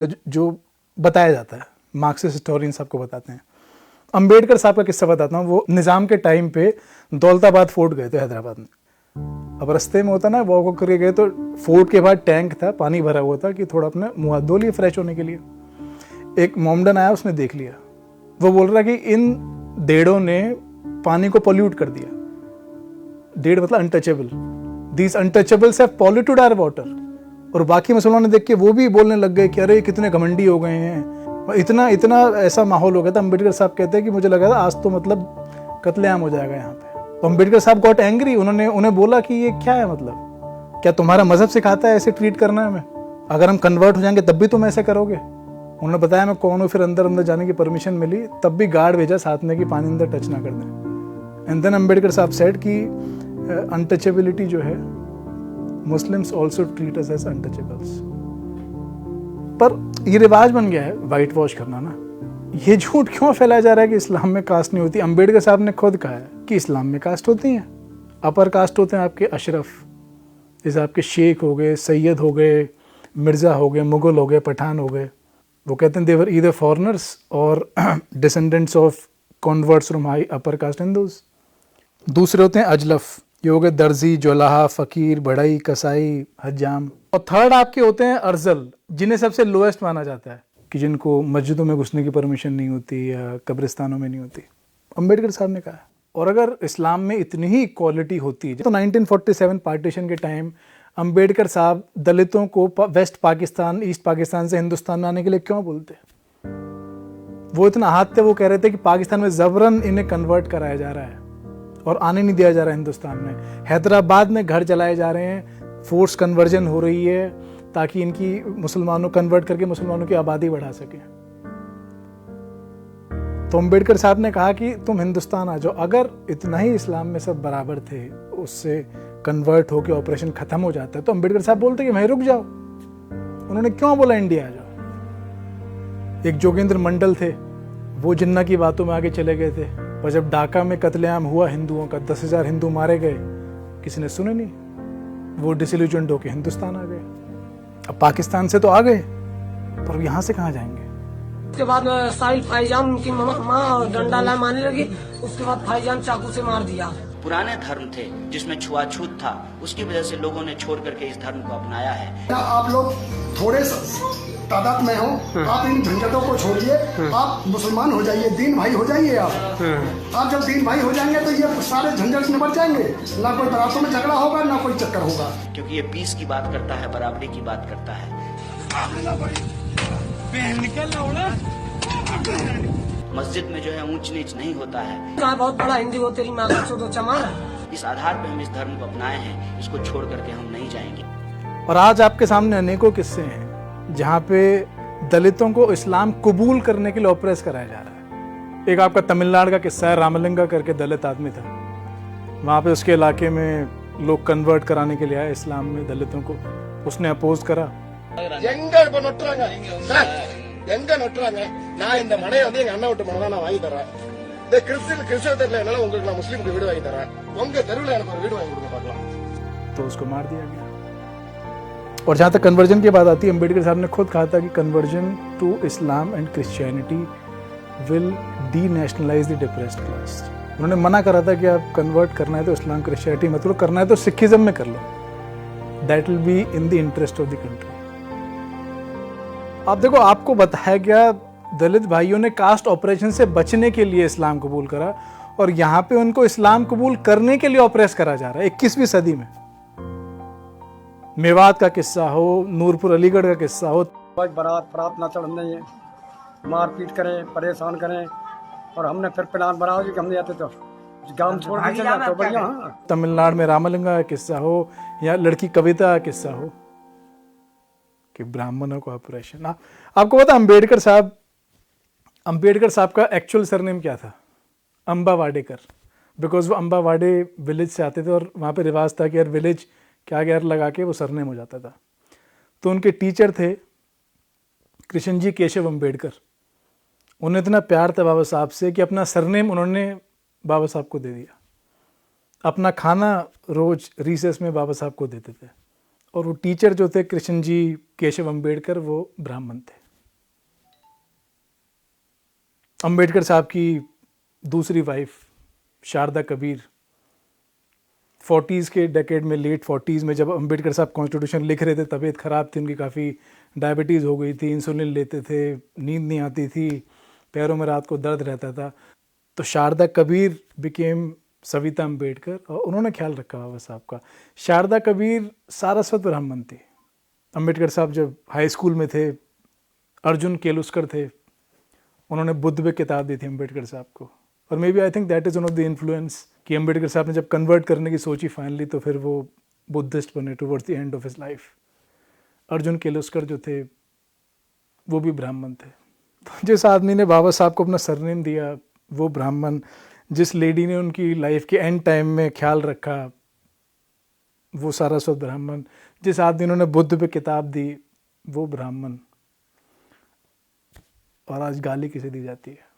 जो बताया जाता है, मार्क्सिस्ट हिस्टोरियन सबको बताते हैं। अंबेडकर साहब का किस्सा बताता हूँ। वो निज़ाम के टाइम पे दौलताबाद फोर्ट गए थे हैदराबाद में। अब रास्ते में होता ना, वॉक करके गए तो फोर्ट के बाद टैंक था, पानी भरा हुआ था कि थोड़ा अपने मुँह हाथ धो लिए फ्रेश होने के लिए। एक मोमडन आया, उसने देख लिया। वो बोल रहा कि इन डेढ़ों ने पानी को पॉल्यूट कर दिया। डेढ़ मतलब untouchable. These untouchables have polluted our water. और बाकी मुसलमानों ने देख के वो भी बोलने लग गए कि अरे कितने घमंडी हो गए हैं। इतना इतना ऐसा माहौल हो गया था। अंबेडकर साहब कहते हैं कि मुझे लगा था आज तो मतलब कत्लेआम हो जाएगा यहाँ पे। तो अंबेडकर साहब गॉट एंग्री। उन्हें बोला कि ये क्या है, मतलब क्या तुम्हारा मजहब सिखाता है ऐसे ट्रीट करना है हमें? अगर हम कन्वर्ट हो जाएंगे तब भी तुम ऐसे करोगे? उन्होंने बताया मैं कौन हूँ। फिर अंदर जाने की परमिशन मिली, तब भी गार्ड भेजा साथ में कि पानी अंदर टच ना कर दें। एंड देन अंबेडकर साहब सेड कि अनटचेबिलिटी जो है, Muslims also treat us as untouchables. पर ये रिवाज बन गया है वाइट वॉश करना ना। ये झूठ क्यों फैलाया जा रहा है कि इस्लाम में कास्ट नहीं होती? अंबेडकर साहब ने खुद कहा है कि इस्लाम में कास्ट होती हैं। अपर कास्ट होते हैं आपके अशरफ, जैसे आपके शेख हो गए, सैयद हो गए, मिर्ज़ा हो गए, मुगल हो गए, पठान हो गए। वो कहते हैं देवर ईदर फॉरनर्स और descendants of converts from high upper caste Hindus. दूसरे होते हैं अजलफ, ये हो गए दर्जी, जोलाहा, फ़कीर, बढ़ई, कसाई, हज्जाम। और थर्ड आपके होते हैं अर्जल, जिन्हें सबसे लोएस्ट माना जाता है, कि जिनको मस्जिदों में घुसने की परमिशन नहीं होती या कब्रिस्तानों में नहीं होती। अंबेडकर साहब ने कहा है। और अगर इस्लाम में इतनी ही इक्वालिटी होती तो 1947 पार्टीशन के टाइम अंबेडकर साहब दलितों को वेस्ट पाकिस्तान, ईस्ट पाकिस्तान से हिंदुस्तान में आने के लिए क्यों बोलते? वो इतना हाथ थे, वो कह रहे थे कि पाकिस्तान में जबरन इन्हें कन्वर्ट कराया जा रहा है और आने नहीं दिया जा रहा है हिंदुस्तान में। हैदराबाद में घर जलाए जा रहे हैं, फोर्स कन्वर्जन हो रही है ताकि इनकी मुसलमानों कन्वर्ट करके मुसलमानों की आबादी बढ़ा सके। तो अंबेडकर साहब ने कहा कि तुम हिंदुस्तान आ जाओ। अगर इतना ही इस्लाम में सब बराबर थे, उससे कन्वर्ट होकर ऑपरेशन खत्म हो जाता है, तो अंबेडकर साहब बोलते कि वहीं रुक जाओ। उन्होंने क्यों बोला इंडिया आ जाओ? एक जोगेंद्र मंडल थे, वो जिन्ना की बातों में आगे चले गए थे। पर जब ढाका में कत्लेआम हुआ हिंदुओं का, 10,000 हिंदू मारे गए, किसी ने सुने नहीं। वो डिसइल्यूजन्ड होकर हिंदुस्तान आ गए। अब पाकिस्तान से तो आ गए, पर यहाँ से कहाँ जाएंगे? उसके बाद साहिल भाईजान की माँ डंडा ला मारने लगी। उसके बाद भाईजान चाकू से मार दिया। पुराने धर्म थे जिसमें छुआछूत था, उसकी वजह से लोगों ने छोड़ करके इस धर्म को अपनाया है। आप लोग थोड़े तादाद में हो, आप इन झंझटों को छोड़िए, आप मुसलमान हो जाइए, दीन भाई हो जाइए। आप जब दीन भाई हो जाएंगे तो ये सारे झंझट निपट जाएंगे। ना कोई बरातों में झगड़ा होगा, ना कोई चक्कर होगा, क्योंकि ये पीस की बात करता है, बराबरी की बात करता है। मस्जिद में जो है ऊंच नीच नहीं होता है। बहुत बड़ा हिंदी हो तेरी माँ का चोदो चमार। इस आधार पे हम इस धर्म को अपनाए हैं, इसको छोड़ करके हम नहीं जाएंगे। और आज आपके सामने अनेकों किस्से हैं जहाँ पे दलितों को इस्लाम कबूल करने के लिए ऑपरेस कराया जा रहा है। एक आपका तमिलनाडु का किस्सा है, रामलिंगा करके दलित आदमी था। वहाँ पे उसके इलाके में लोग कन्वर्ट कराने के लिए आए इस्लाम में दलितों को, उसने अपोज करा। எங்க நட்டுறாங்க? நான் இந்த மனையை வந்து எங்க அண்ணா விட்டு மனை தான் நான் வாங்கி தரேன். இந்த கிறிஸ்தவ தெருல என்னால உங்களுக்கு நான் முஸ்லீமுக்கு வீடு வாங்கி தரேன். உங்க தெருவில் எனக்கு ஒரு வீடு वांगी கொடுங்க பார்க்கலாம்। तो उसको मार दिया गया। और जहाँ तक कन्वर्जन की बात आती है, अंबेडकर साहब ने खुद कहा था कि conversion to Islam and Christianity will denationalize the depressed class. उन्होंने मना करा था कि आप कन्वर्ट करना है तो इस्लाम क्रिश्चियनिटी मत लो, करना है तो सिखिज्म में कर लो। That will be in the interest of the country. आप देखो, आपको बताया गया दलित भाइयों ने कास्ट ऑपरेशन से बचने के लिए इस्लाम कबूल करा, और यहाँ पे उनको इस्लाम कबूल करने के लिए ऑपरेस करा जा रहा है 21वीं सदी में। मेवात का किस्सा हो, नूरपुर अलीगढ़ का किस्सा हो, बारात ना चढ़ने, मारपीट करें, परेशान करें, और हमने फिर प्लान बनाया कि हम जाते तो गांव छोड़ के चले तो बढ़िया। तमिलनाडु में रामलिंगा का किस्सा हो, या लड़की कविता का किस्सा हो कि ब्राह्मणों को ऑपरेशन। आपको पता अंबेडकर साहब का एक्चुअल सरनेम क्या था? अंबा वाडेकर। बिकॉज वो अंबा वाडे विलेज से आते थे, और वहाँ पे रिवाज था कि यार विलेज के आगे यार लगा के वो सरनेम हो जाता था। तो उनके टीचर थे कृष्ण जी केशव अंबेडकर। उन्हें इतना प्यार था बाबा साहब से कि अपना सरनेम उन्होंने बाबा साहब को दे दिया। अपना खाना रोज रिसेस में बाबा साहब को देते थे। और वो टीचर जो थे कृष्ण जी केशव अंबेडकर, वो ब्राह्मण थे। अंबेडकर साहब की दूसरी वाइफ शारदा कबीर 40s के डेकेड में, लेट 40s में, जब अंबेडकर साहब कॉन्स्टिट्यूशन लिख रहे थे, तबीयत ख़राब थी उनकी, काफ़ी डायबिटीज़ हो गई थी, इंसुलिन लेते थे, नींद नहीं आती थी, पैरों में रात को दर्द रहता था। तो शारदा कबीर बिकेम सविता अंबेडकर और उन्होंने ख्याल रखा बाबा साहब का। शारदा कबीर सारस्वत ब्राह्मण थी। अंबेडकर साहब जब हाई स्कूल में थे, अर्जुन केलुस्कर थे, उन्होंने बुद्ध पे किताब दी थी अंबेडकर साहब को। और maybe I think that is one of the influence कि अंबेडकर साहब ने जब कन्वर्ट करने की सोची फाइनली, तो फिर वो बुद्धिस्ट बने towards the end of his life. Arjun Keluskar जो थे वो भी ब्राह्मण थे। तो जिस आदमी ने बाबा साहब को अपना सरनेम दिया वो ब्राह्मण, जिस लेडी ने उनकी लाइफ के एंड टाइम में ख्याल रखा वो सारस्वत ब्राह्मण, जिस आदमी ने उन्होंने बुद्ध पे किताब दी वो ब्राह्मण, और आज गाली किसे दी जाती है।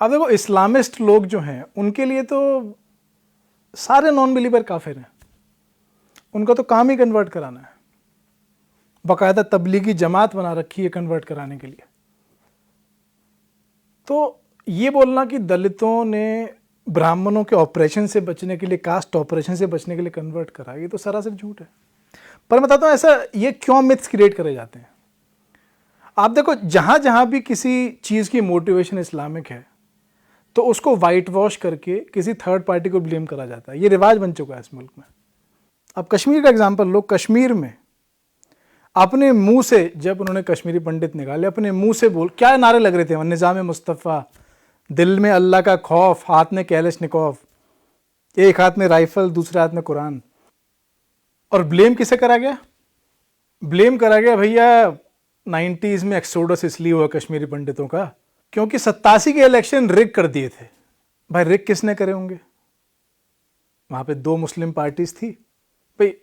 अब देखो, इस्लामिस्ट लोग जो हैं उनके लिए तो सारे नॉन बिलीवर काफिर हैं, उनका तो काम ही कन्वर्ट कराना है। बाकायदा तबलीगी जमात बना रखी है कन्वर्ट कराने के लिए। तो ये बोलना कि दलितों ने ब्राह्मणों के ऑपरेशन से बचने के लिए, कास्ट ऑपरेशन से बचने के लिए कन्वर्ट करा, ये तो सरासर झूठ है। पर मैं बताता हूँ ऐसा ये क्यों मिथ्स क्रिएट करे जाते हैं। आप देखो, जहाँ जहाँ भी किसी चीज़ की मोटिवेशन इस्लामिक है तो उसको वाइट वॉश करके किसी थर्ड पार्टी को ब्लेम करा जाता है। ये रिवाज बन चुका है इस मुल्क में। अब कश्मीर का एग्जांपल लो। कश्मीर में अपने मुंह से, जब उन्होंने कश्मीरी पंडित निकाले, अपने मुंह से क्या नारे लग रहे थे, निज़ाम मुस्तफ़ा, दिल में अल्लाह का खौफ, हाथ में कैलशनिकोव, एक हाथ में राइफल, दूसरे हाथ में कुरान। और ब्लेम किसे करा गया? ब्लेम करा गया भैया 90s में एक्सोडस इसलिए हुआ कश्मीरी पंडितों का क्योंकि 87 के इलेक्शन रिग कर दिए थे। भाई रिग किसने करे होंगे? वहां पे 2 मुस्लिम पार्टीज थी। भाई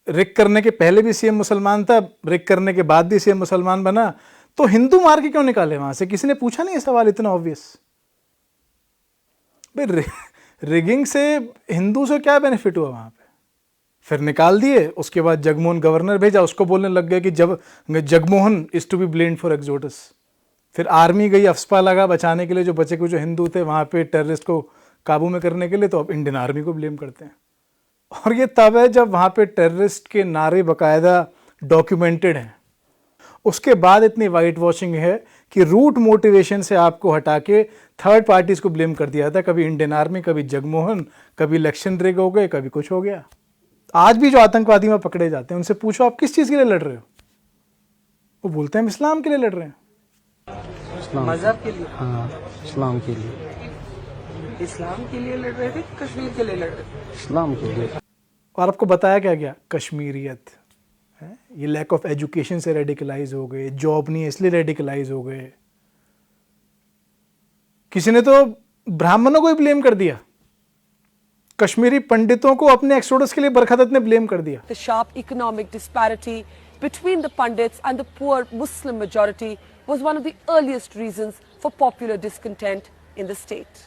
रिग करने के पहले भी सीएम मुसलमान था, रिग करने के बाद भी सीएम मुसलमान बना, तो हिंदू मार के क्यों निकाले वहां से? किसी ने पूछा नहीं ये सवाल? इतना ऑब्वियस। भाई रिगिंग से हिंदू से क्या बेनिफिट हुआ वहां पे? फिर निकाल दिए। उसके बाद जगमोहन गवर्नर भेजा, उसको बोलने लग गया कि जब Jagmohan is to be blamed for exodus. फिर आर्मी गई, अफस्पा लगा बचाने के लिए जो बचे कुछ जो हिंदू थे वहां पे टेररिस्ट को काबू में करने के लिए, तो अब इंडियन आर्मी को ब्लेम करते हैं। और ये तब है जब वहां पे टेररिस्ट के नारे बाकायदा डॉक्यूमेंटेड हैं। उसके बाद इतनी वाइट वॉशिंग है कि रूट मोटिवेशन से आपको हटा के थर्ड पार्टीज को ब्लेम कर दिया जाता है। कभी इंडियन आर्मी, कभी जगमोहन, कभी इलेक्शन रिग हो गए, कभी कुछ हो गया। आज भी जो आतंकवादी में पकड़े जाते हैं उनसे पूछो आप किस चीज के लिए लड़ रहे हो, वो बोलते हैं हम इस्लाम के लिए लड़ रहे हैं। मजहब के लिए? हाँ, इस्लाम के लिए। इस्लाम के लिए लड़ रहे थे, कश्मीर के लिए लड़ रहे थे? इस्लाम के लिए। और आपको बताया क्या गया? कश्मीरियत है, ये लैक ऑफ एजुकेशन से रेडिकलाइज हो गए, जॉब नहीं है इसलिए रेडिकलाइज हो गए। किसी ने तो ब्राह्मणों को ही ब्लेम कर दिया, कश्मीरी पंडितों को अपने एक्सोडस के लिए बरखदत ने ब्लेम कर दिया। The sharp economic disparity between the Pandits and the poor Muslim majority was one of the earliest reasons for popular discontent in the state.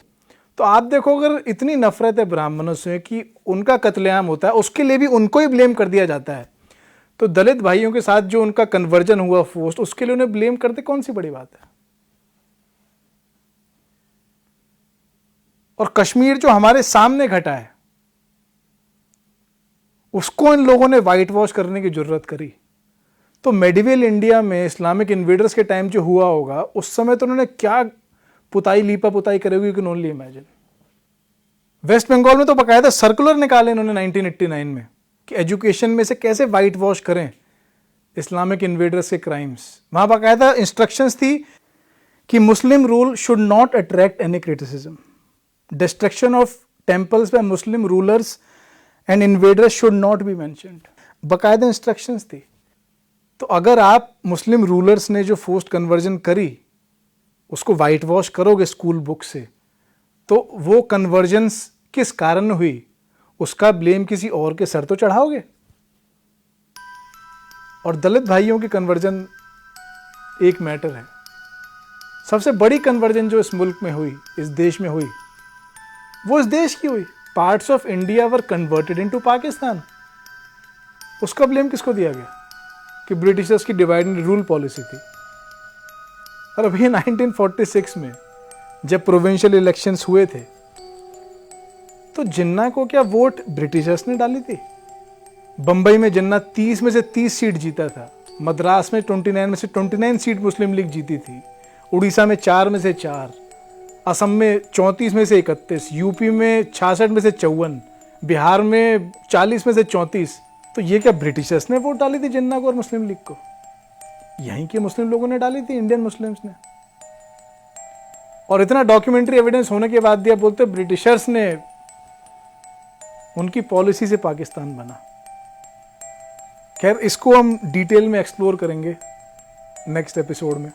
तो आप देखो, अगर इतनी नफरत है ब्राह्मणों से कि उनका कत्लेआम होता है, उसके लिए भी उनको ही ब्लेम कर दिया जाता है, तो दलित भाइयों के साथ जो उनका कन्वर्जन हुआ फोर्स्ड, उसके लिए उन्हें ब्लेम करते कौन सी बड़ी बात है? और कश्मीर जो हमारे सामने घटा है उसको इन लोगों ने वाइट वॉश करने की जरूरत करी। तो मेडिवल इंडिया में इस्लामिक इन्वेडर्स के टाइम जो हुआ होगा उस समय तो उन्होंने क्या पुताई लीपा पुताई करे हुई, you can only imagine. West Bengal में तो बाकायदा सर्कुलर निकाले इन्होंने 1989 में कि एजुकेशन में से कैसे वाइट वॉश करें इस्लामिक इन्वेडर्स के क्राइम्स। वहां बाकायदा इंस्ट्रक्शंस थी कि मुस्लिम rule should not attract any criticism, destruction of temples bye Muslim rulers and invaders should not be mentioned. बाकायदा इंस्ट्रक्शंस थी। तो अगर आप मुस्लिम रूलर्स ने जो फोर्स्ड कन्वर्जन करी उसको वाइट वॉश करोगे स्कूल बुक से, तो वो कन्वर्जन्स किस कारण हुई उसका ब्लेम किसी और के सर तो चढ़ाओगे। और दलित भाइयों की कन्वर्जन एक मैटर है। सबसे बड़ी कन्वर्जन जो इस मुल्क में हुई, इस देश में हुई, वो इस देश की हुई। Parts of India were converted into Pakistan. उसका ब्लेम किसको दिया गया? कि ब्रिटिशर्स की डिवाइड एंड रूल पॉलिसी थी। और अभी 1946 में जब प्रोविंशियल इलेक्शंस हुए थे तो जिन्ना को क्या वोट ब्रिटिशर्स ने डाली थी? बंबई में जिन्ना 30 में से 30 सीट जीता था, मद्रास में 29 में से 29 सीट मुस्लिम लीग जीती थी, उड़ीसा में 4 में से 4, असम में 34 में से 31, यूपी में 66 में से 54, बिहार में 40 में से 34। तो ये क्या ब्रिटिशर्स ने वोट डाली थी जिन्ना को और मुस्लिम लीग को? यहीं के मुस्लिम लोगों ने डाली थी, इंडियन मुस्लिम्स ने। और इतना डॉक्यूमेंट्री एविडेंस होने के बाद दिया बोलते ब्रिटिशर्स ने, उनकी पॉलिसी से पाकिस्तान बना। खैर इसको हम डिटेल में एक्सप्लोर करेंगे नेक्स्ट एपिसोड में।